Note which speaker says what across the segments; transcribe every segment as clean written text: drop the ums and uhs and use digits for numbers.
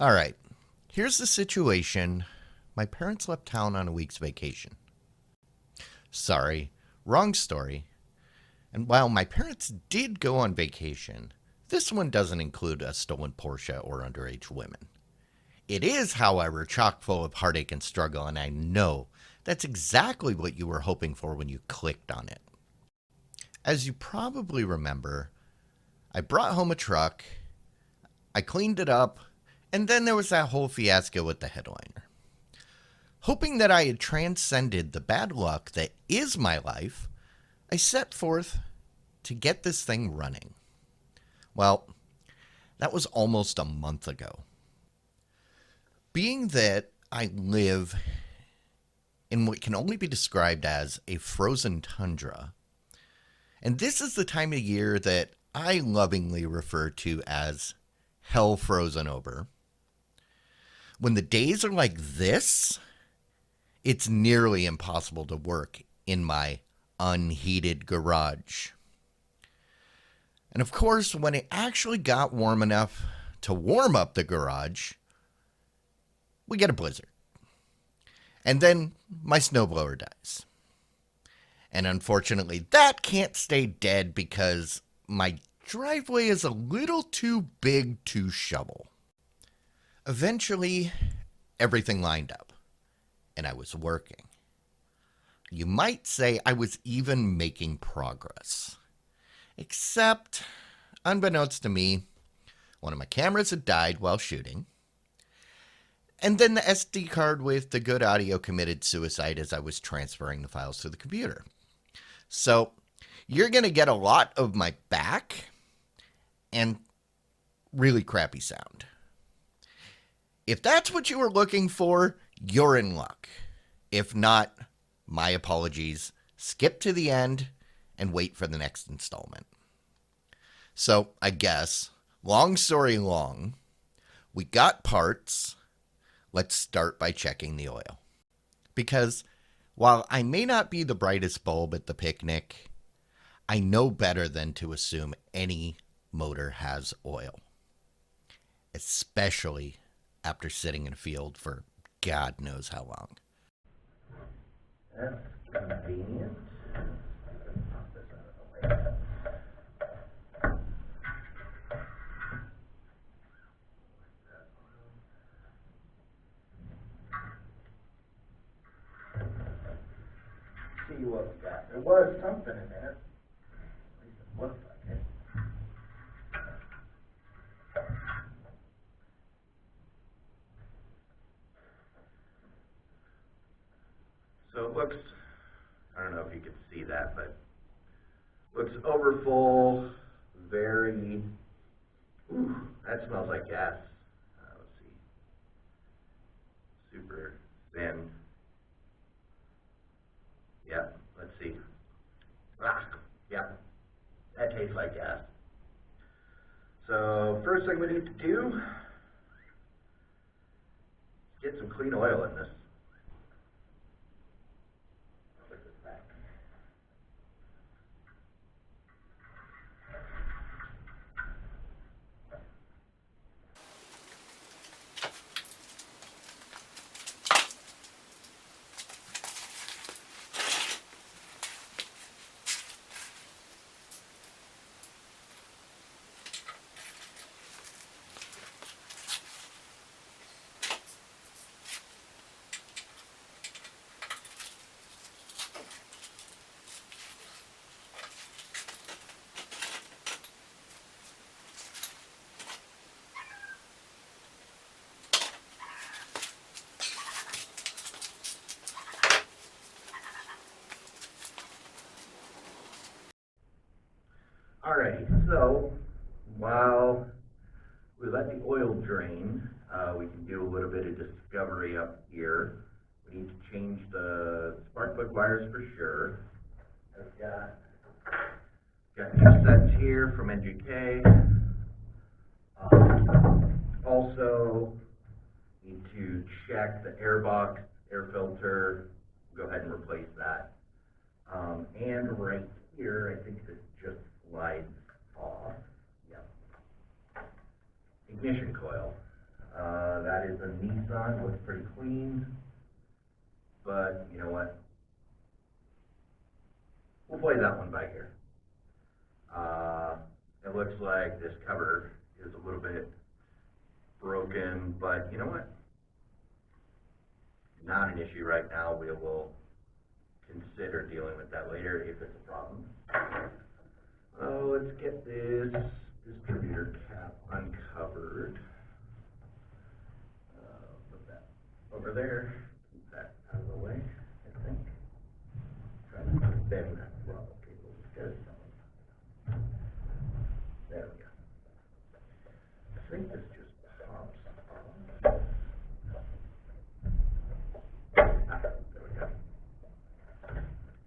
Speaker 1: All right, here's the situation. My parents left town on a week's vacation. Sorry, wrong story. And while my parents did go on vacation, this one doesn't include a stolen Porsche or underage women. It is, however, chock full of heartache and struggle, and I know that's exactly what you were hoping for when you clicked on it. As you probably remember, I brought home a truck, I cleaned it up, and then there was that whole fiasco with the headliner. Hoping that I had transcended the bad luck that is my life, I set forth to get this thing running. Well, that was almost a month ago. Being that I live in what can only be described as a frozen tundra, and this is the time of year that I lovingly refer to as hell frozen over. When the days are like this, it's nearly impossible to work in my unheated garage. And of course, when it actually got warm enough to warm up the garage, we get a blizzard. And then my snowblower dies. And unfortunately, that can't stay dead because my driveway is a little too big to shovel. Eventually, everything lined up, and I was working. You might say I was even making progress. Except, unbeknownst to me, one of my cameras had died while shooting, and then the SD card with the good audio committed suicide as I was transferring the files to the computer. So, you're going to get a lot of my back and really crappy sound. If that's what you were looking for, you're in luck. If not, my apologies. Skip to the end and wait for the next installment. So, I guess, long story long, we got parts. Let's start by checking the oil. Because while I may not be the brightest bulb at the picnic, I know better than to assume any motor has oil. Especially after sitting in a field for God knows how long.
Speaker 2: That's convenient. Pop this out of the way. See what we got. There was something in there. At least it looks like it. So it looks, I don't know if you can see that, but looks overfull, very, ooh, that smells like gas. Let's see, super thin. Yep, let's see. Ah, yep, that tastes like gas. So first thing we need to do is get some clean oil in this. Put this back. Alrighty, so while we let the oil drain, we can do a little bit of discovery up here. We need to change the spark plug wires for sure. I've got new sets here from NGK. Also, need to check the air box, air filter, go ahead and replace that. And right here, I think this just slides off. Yep. Ignition coil. That is a Nissan, looks pretty clean, but you know what? We'll play that one by ear. It looks like this cover is a little bit broken, but you know what? Not an issue right now. We will consider dealing with that later if it's a problem. Let's get this distributor cap uncovered. Put that over there. Keep that out of the way, I think. Try not to bend that throttle cable because there we go. I think this just pops off.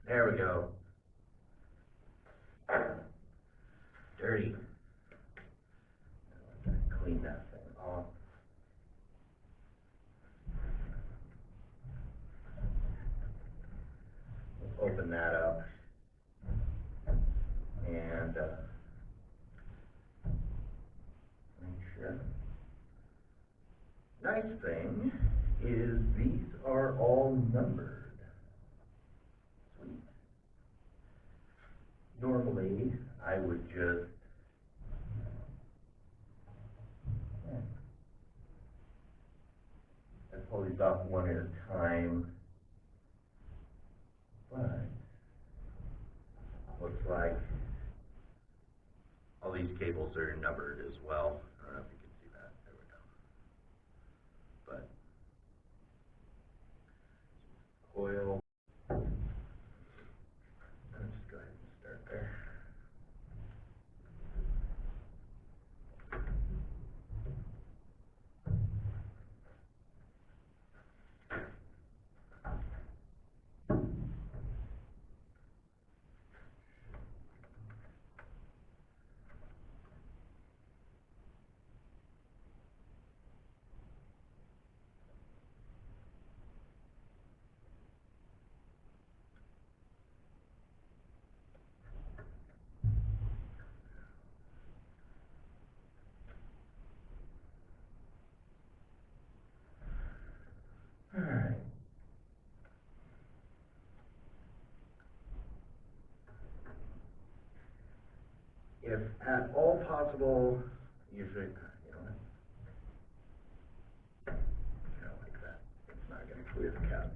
Speaker 2: There we go. Dirty. Clean that thing off. Let's open that up. And make sure. Nice thing is these are all numbered. Sweet. Normally, I would just I'd pull these off one at a time, but looks like all these cables are numbered as well. I don't know if you can see that. There we go. But coil. Let's just go ahead and start there. All right. If at all possible, usually, you know what? Kind of like that. It's not going to clear the cap.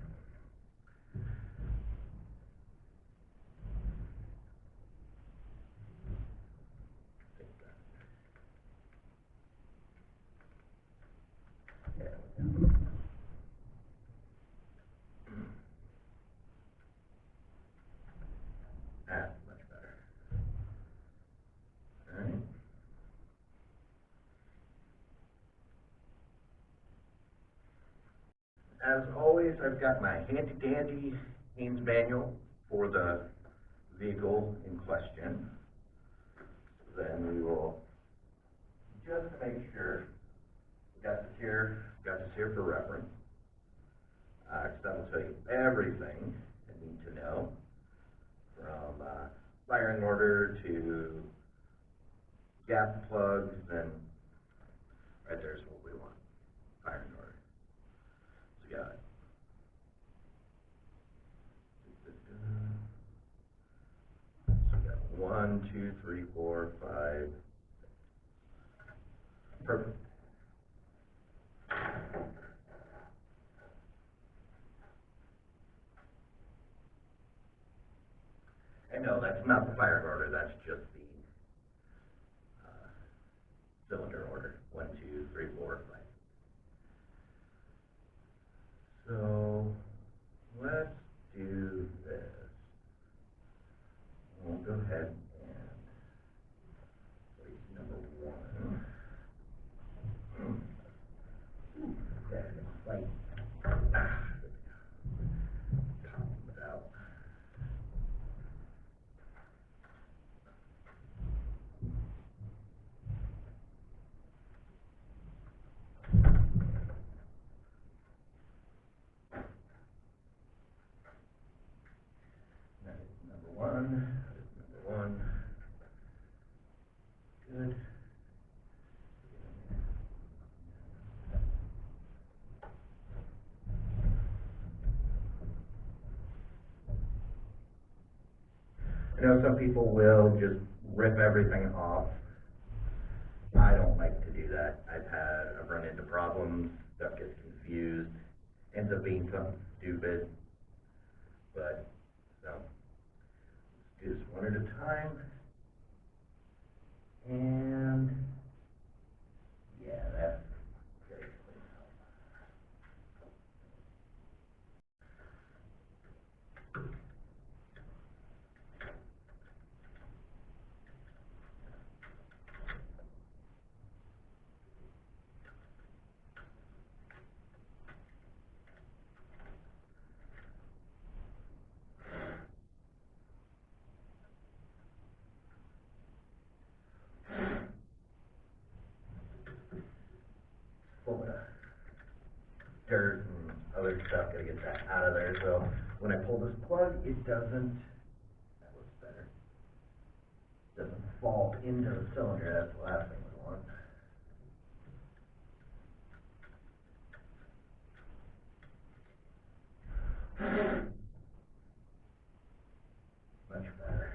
Speaker 2: Take that. There we go. That's much better. All right. As always, I've got my handy-dandy Haynes manual for the vehicle in question. Then we will, just to make sure, got this here for reference. That will tell you everything you need to know, from firing order to gap plugs, and right there's what we want, firing order. So we got it. So we got 1, 2, 3, 4, 5. Perfect. And no, that's not the firing order, that's just the cylinder order. 1, 2, 3, 4, 5. So let's do this. We'll go ahead and place number 1. That's like pop it out. That is number 1. That is number 1. Good. I know some people will just rip everything off. I don't like to do that. I've run into problems, stuff gets confused, ends up being something stupid. But, so, let's do this one at a time. And, yeah, that's very clean up. Full of dirt and other stuff, gotta get that out of there. So when I pull this plug, it doesn't, that looks better, doesn't fall into the cylinder. That's the last thing we want. Much better.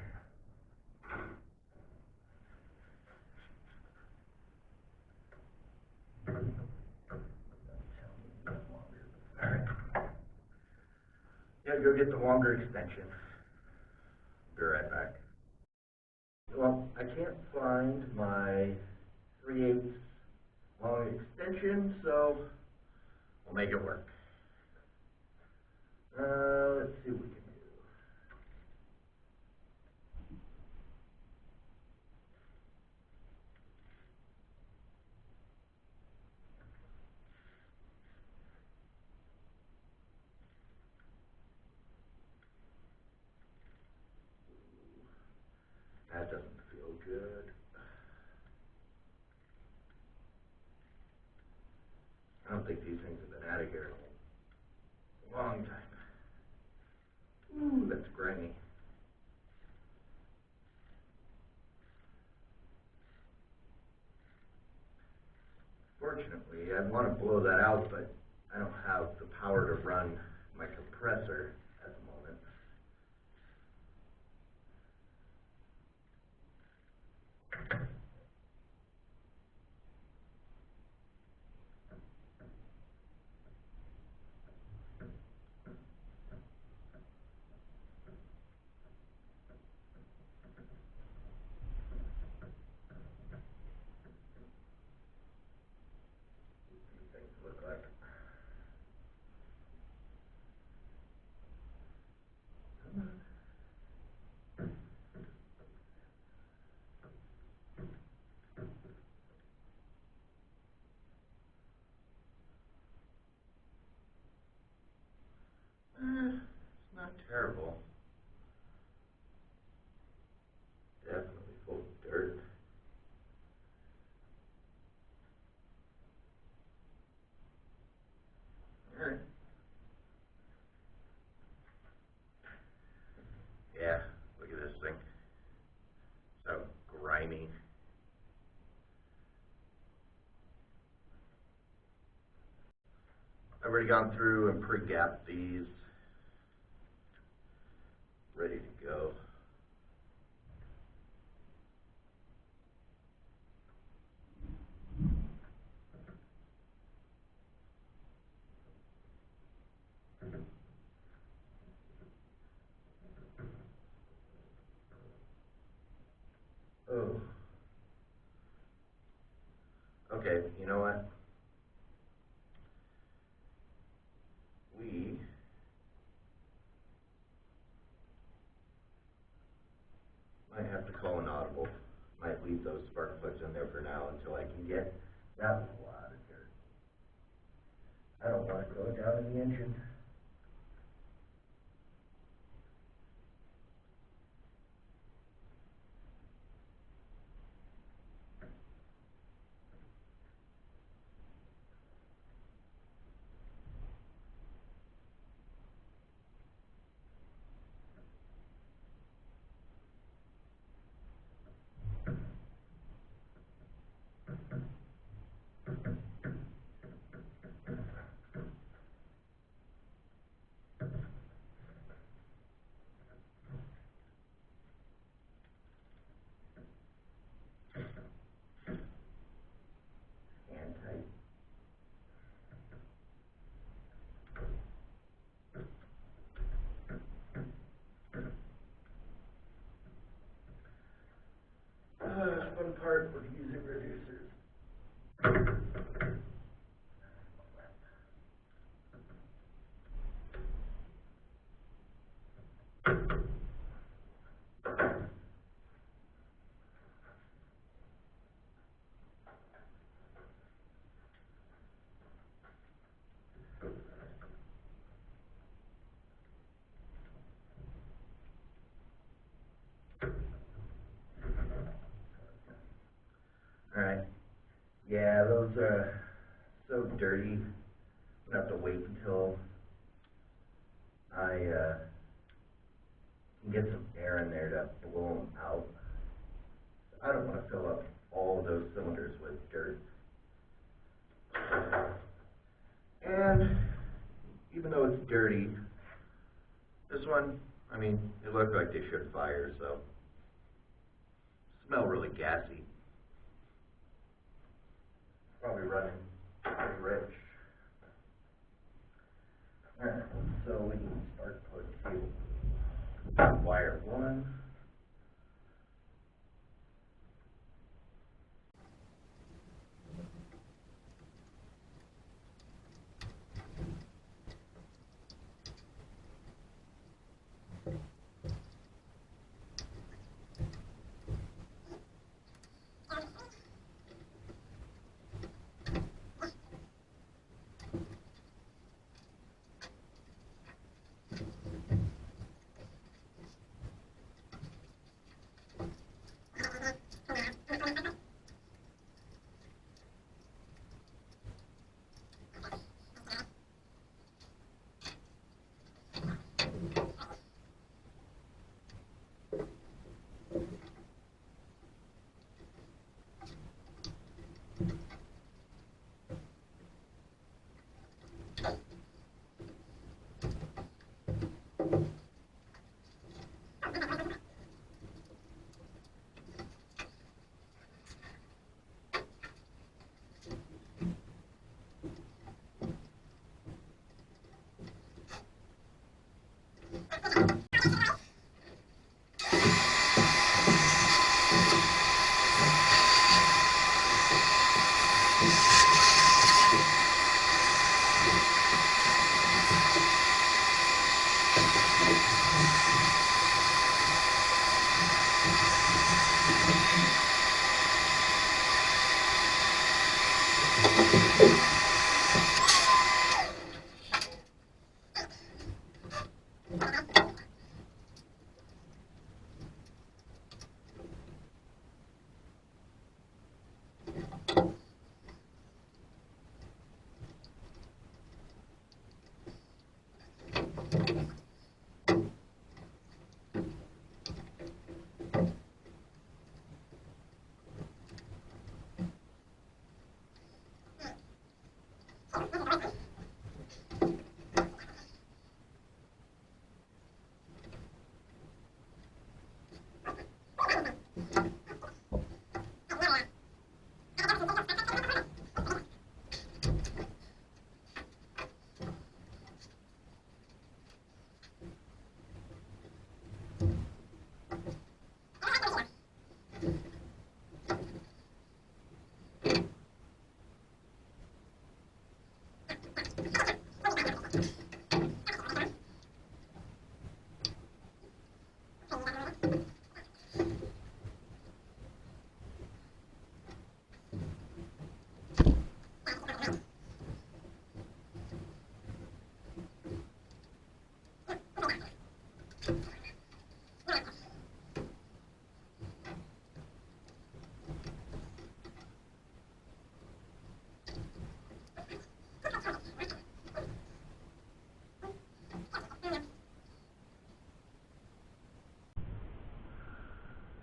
Speaker 2: Alright. Yeah, go get the longer extension. Be right back. Well, I can't find my 3/8 long extension, so we'll make it work. Let's see what we can do. That doesn't feel good. I don't think these things have been out of here in a long time. Ooh, that's grimy. Fortunately, I want to blow that out, but I don't have the power to run my compressor at the moment. These things look like. It's not terrible. Definitely full of dirt. Alright. Yeah, look at this thing. So grimy. I've already gone through and pre-gapped these. Ready to go. Oh. Okay, you know what? We might have to call an audible. Might leave those spark plugs in there for now until I can get, that was a lot of dirt. I don't want to go down in the engine. fun part with using reducers. Alright. Yeah, those are so dirty. I'm gonna have to wait until I can get some air in there to blow them out. I don't want to fill up all of those cylinders with dirt. And even though it's dirty, this one, I mean, it looked like they should fire, so smell really gassy. Probably running pretty rich. Alright, so we can start putting wire one.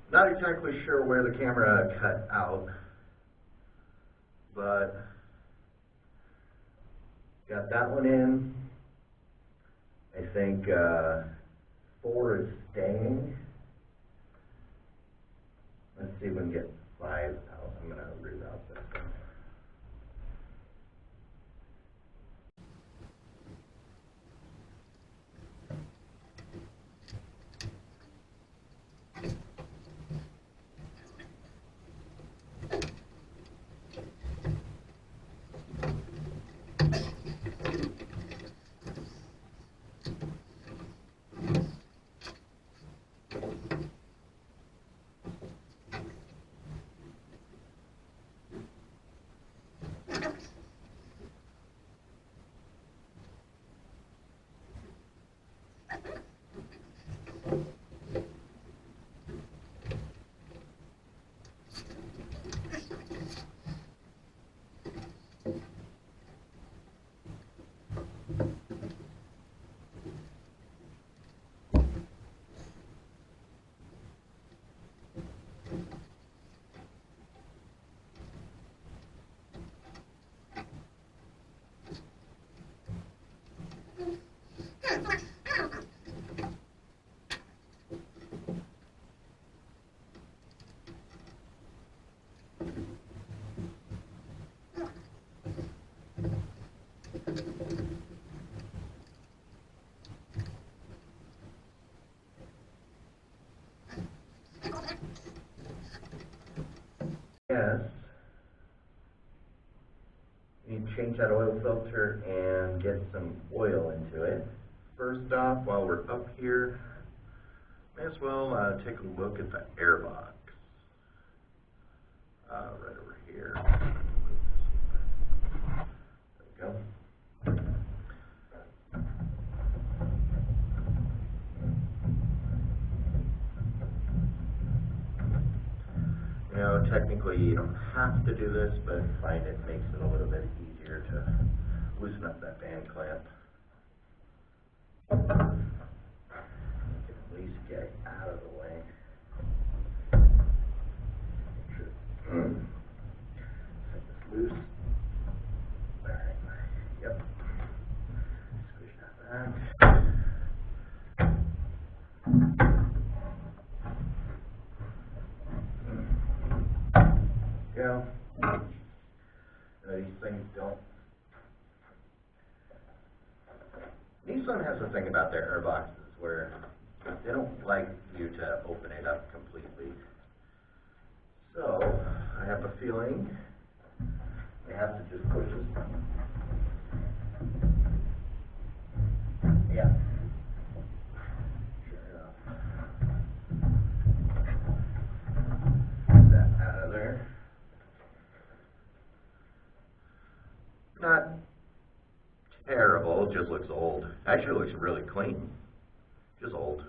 Speaker 2: Not exactly sure where the camera cut out, but got that one in. I think 4 is staying. Let's see if we can get 5 out. I'm going to reroute this one. guess you need to change that oil filter and get some oil into it. First off, while we're up here, may as well take a look at the air box. Right over here. There we go. You know, technically you don't have to do this, but I find it makes it a little bit easier to loosen up that band clamp. You can at least get it out of the way. Set this loose. Alright, yep. Squish that back. Go. These things don't. Nissan has a thing about their air boxes where they don't like you to open it up completely. So I have a feeling we have to just push this. Yeah. Sure enough. Get that out of there. Not terrible, it just looks old. Actually, it looks really clean. Just old.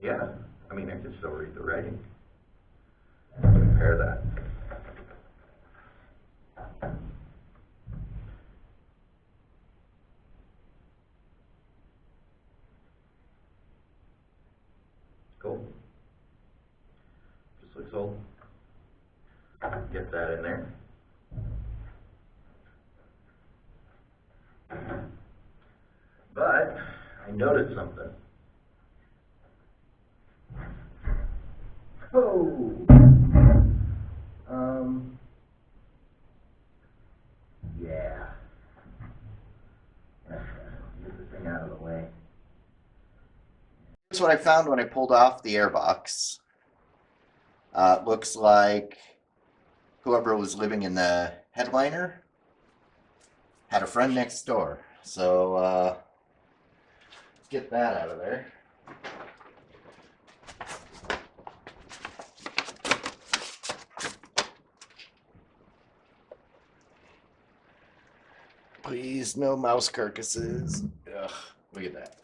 Speaker 2: Yeah, I mean, I can still read the writing. Compare that. Cool. Just looks old. Get that in there. But I noticed something. Oh. Yeah. Get this thing out of the way. Here's what I found when I pulled off the airbox. Looks like whoever was living in the headliner had a friend next door. So, let's get that out of there. Please, no mouse carcasses. Ugh, look at that.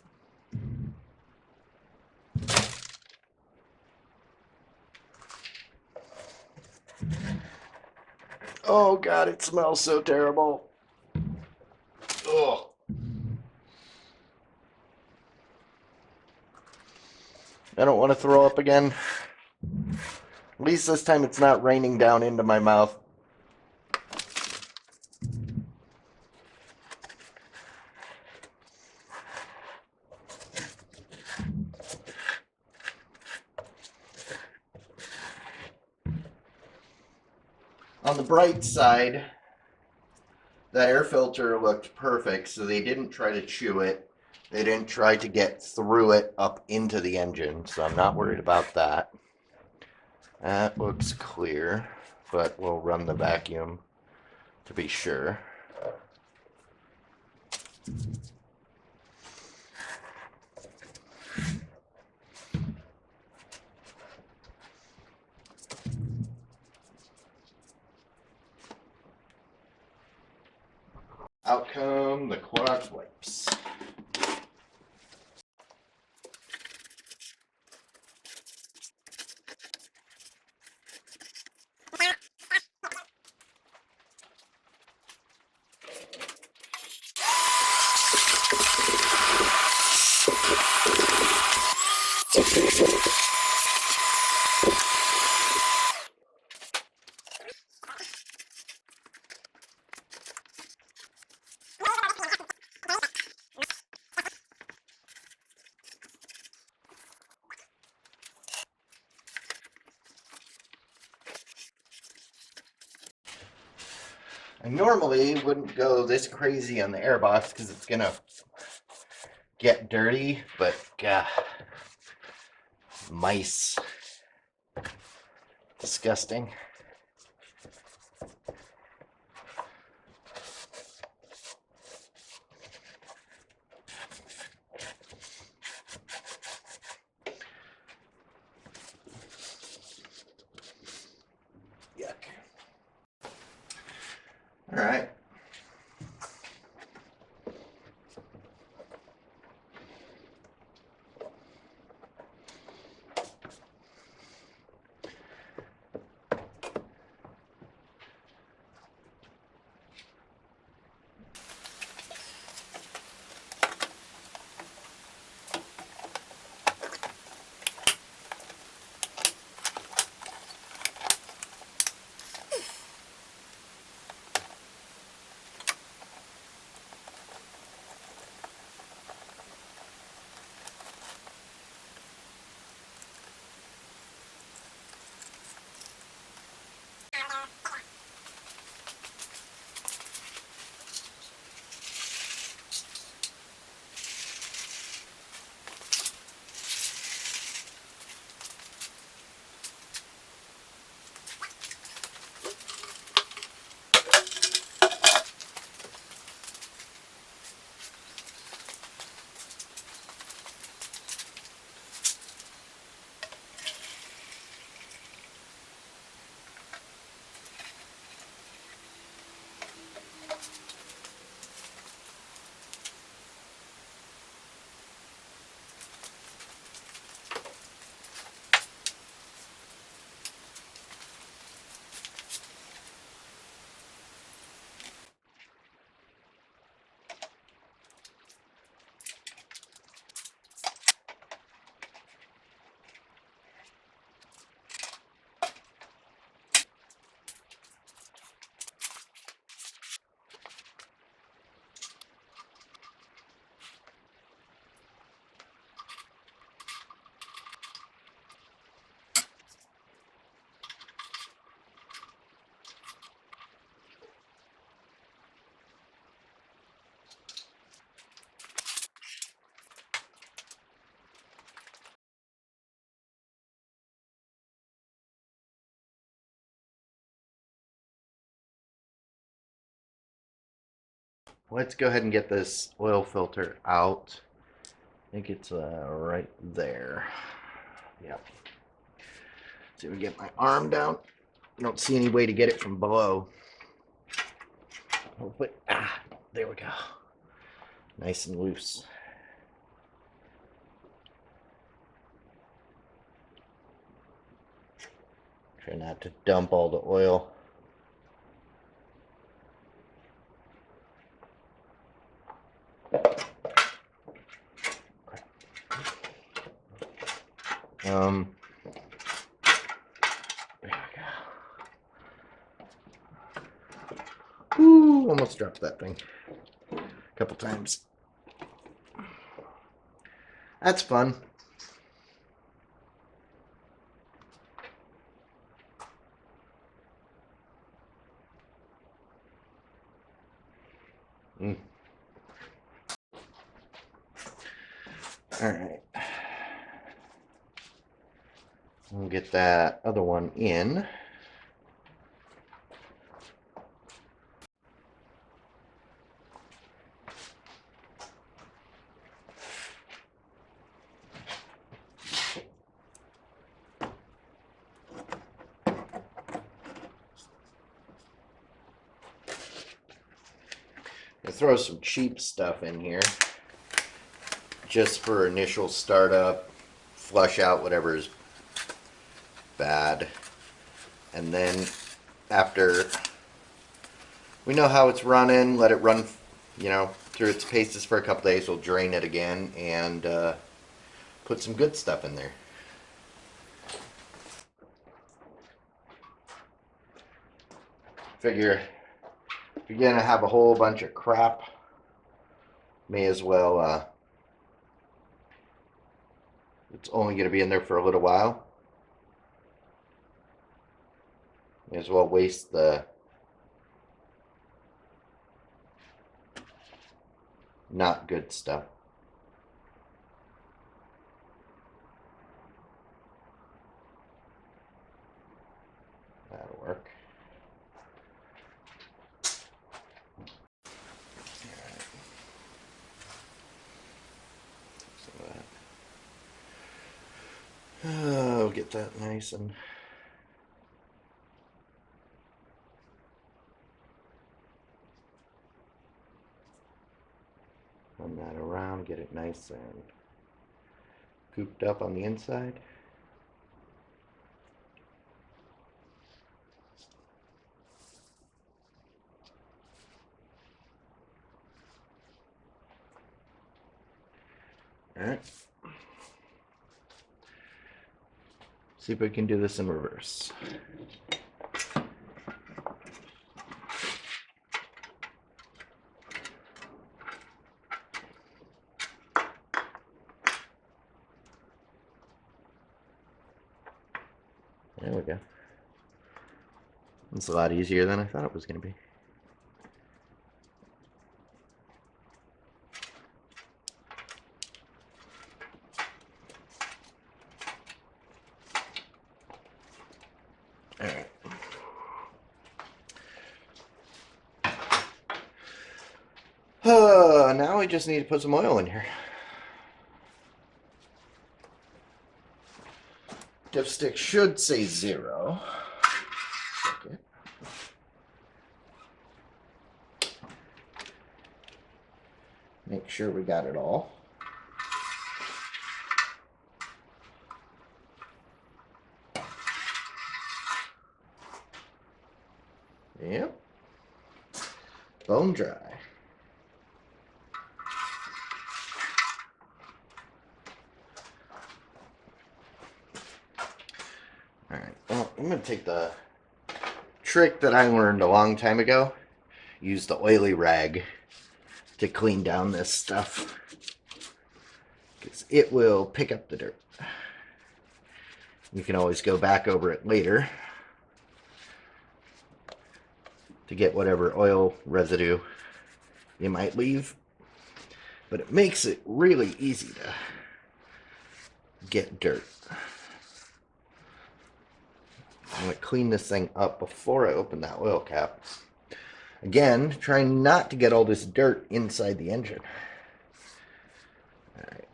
Speaker 2: Oh God, it smells so terrible. Ugh. I don't want to throw up again. At least this time it's not raining down into my mouth. On the bright side, the air filter looked perfect, so they didn't try to chew it. They didn't try to get through it up into the engine, so I'm not worried about that. That looks clear, but we'll run the vacuum to be sure. Out come the Clorox wipes. I normally wouldn't go this crazy on the airbox because it's gonna get dirty, but
Speaker 1: Mice. Disgusting. Yuck. All right. Let's go ahead and get this oil filter out. I think it's right there. Yep. See if we get my arm down. I don't see any way to get it from below. Oh, but there we go. Nice and loose. Try not to dump all the oil. There we go. Ooh, almost dropped that thing a couple times. That's fun. All right. We'll get that other one in. I'll throw some cheap stuff in here just for initial startup, flush out whatever is bad, and then after we know how it's running, let it run, through its paces for a couple days. We'll drain it again and put some good stuff in there. Figure if you're gonna have a whole bunch of crap, may as well. It's only gonna be in there for a little while. May as well waste the not good stuff. Oh, get that nice and run that around, get it nice and cooped up on the inside. Alright. See if we can do this in reverse. There we go. It's a lot easier than I thought it was going to be. Alright. Now we just need to put some oil in here. Dipstick should say 0. Check it. Make sure we got it all. Yep. Bone dry. Alright, well, I'm going to take the trick that I learned a long time ago. Use the oily rag to clean down this stuff, because it will pick up the dirt. You can always go back over it later to get whatever oil residue you might leave, but it makes it really easy to get dirt. I'm going to clean this thing up before I open that oil cap. Again, trying not to get all this dirt inside the engine. Alright.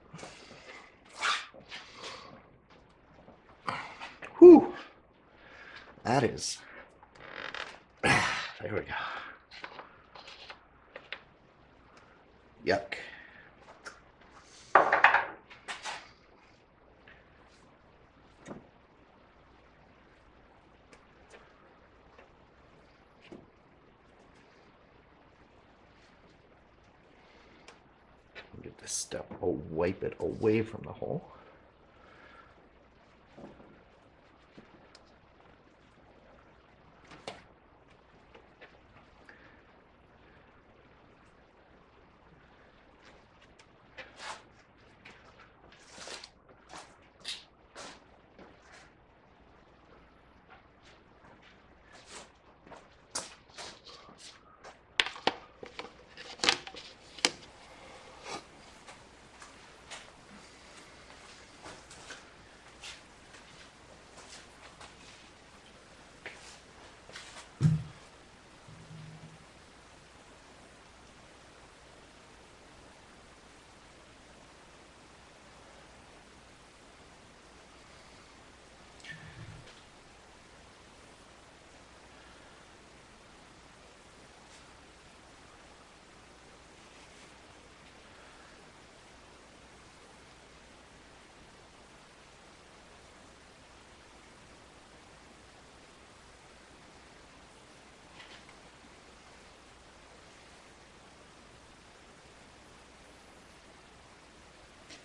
Speaker 1: Whew. That is... There we go. Yuck. Get this stuff, I'll wipe it away from the hole.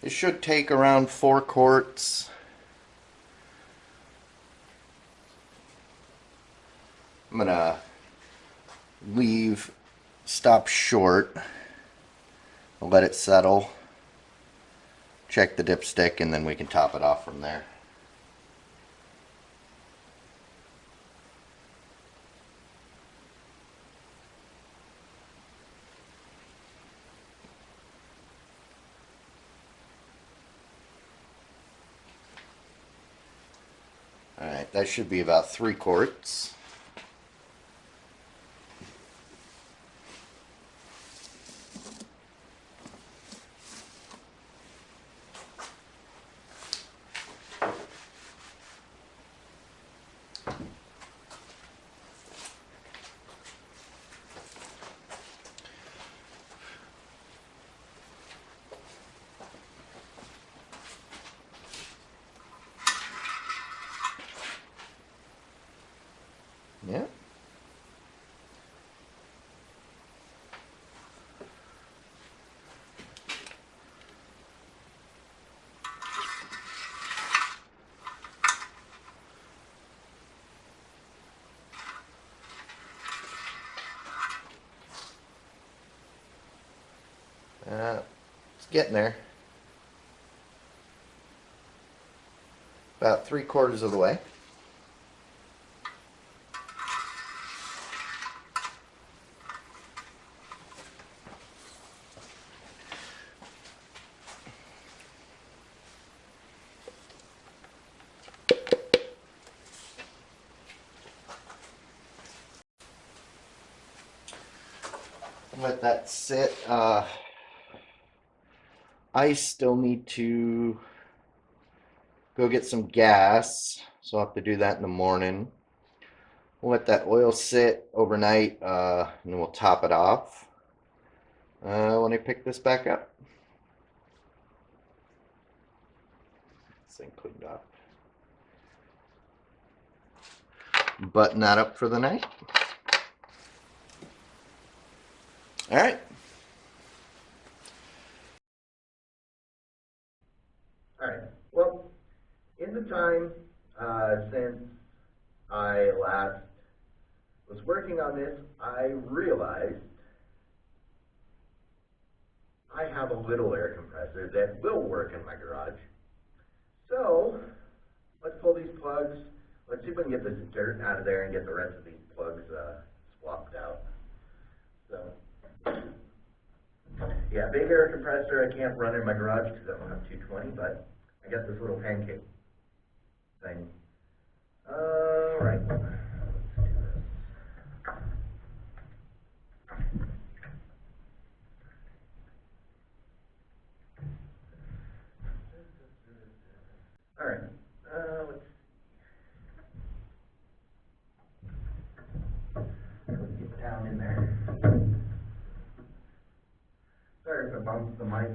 Speaker 1: It should take around 4 quarts. I'm gonna stop short, I'll let it settle, check the dipstick, and then we can top it off from there. Alright, that should be about 3 quarts. Getting there. About 3/4 of the way. Let that sit. I still need to go get some gas, so I'll have to do that in the morning. We'll let that oil sit overnight, and then we'll top it off when I pick this back up. This thing cleaned up. Button that up for the night. All right.
Speaker 2: All right. Well, in the time since I last was working on this, I realized I have a little air compressor that will work in my garage. So let's pull these plugs. Let's see if we can get this dirt out of there and get the rest of these plugs swapped out. So, yeah, big air compressor I can't run in my garage because I don't have 220, but I got this little pancake thing. All right. Let's do this. All right. Let's get down in there. Sorry if I bumped the mic.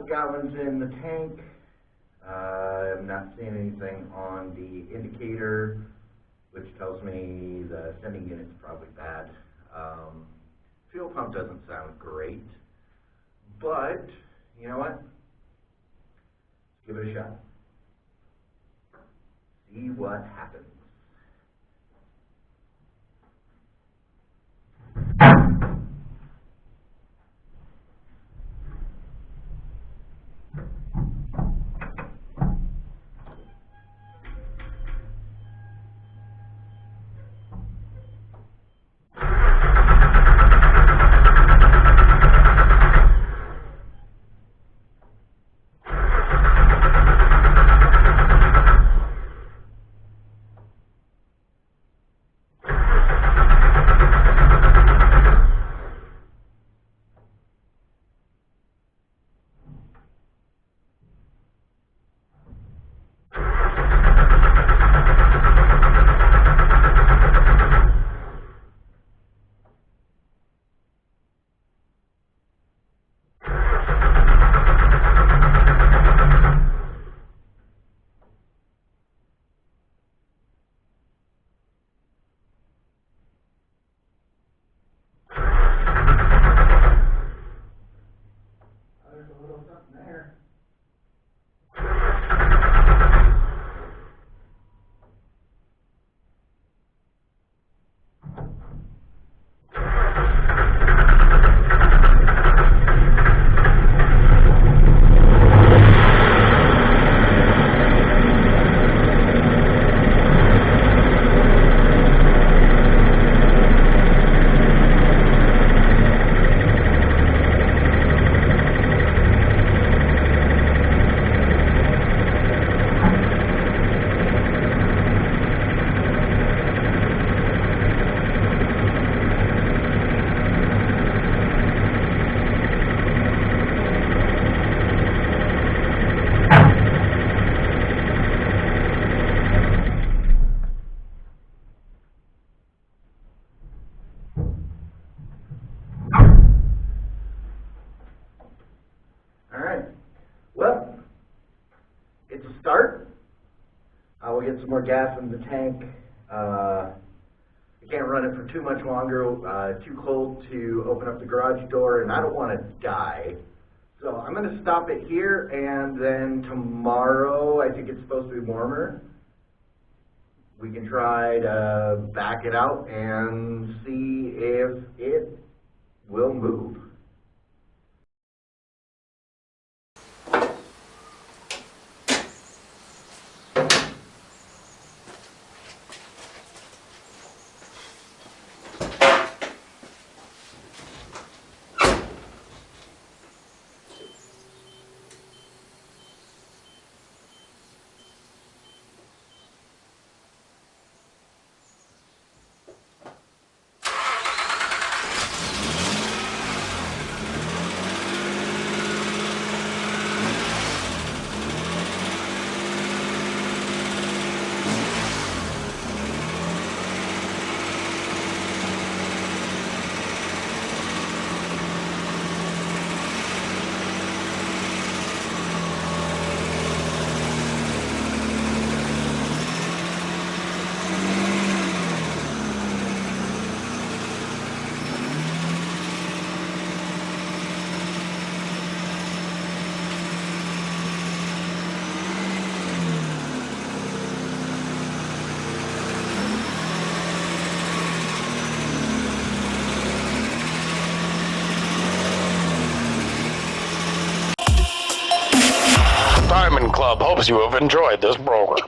Speaker 2: couple gallons in the tank. I'm not seeing anything on the indicator, which tells me the sending unit's probably bad. Fuel pump doesn't sound great, but you know what? Give it a shot. See what happens. There. Well, it's a start. We'll get some more gas in the tank. I can't run it for too much longer. Too cold to open up the garage door, and I don't want to die. So I'm going to stop it here, and then tomorrow, I think it's supposed to be warmer. We can try to back it out and see if it will move.
Speaker 3: Diamond Club hopes you have enjoyed this program.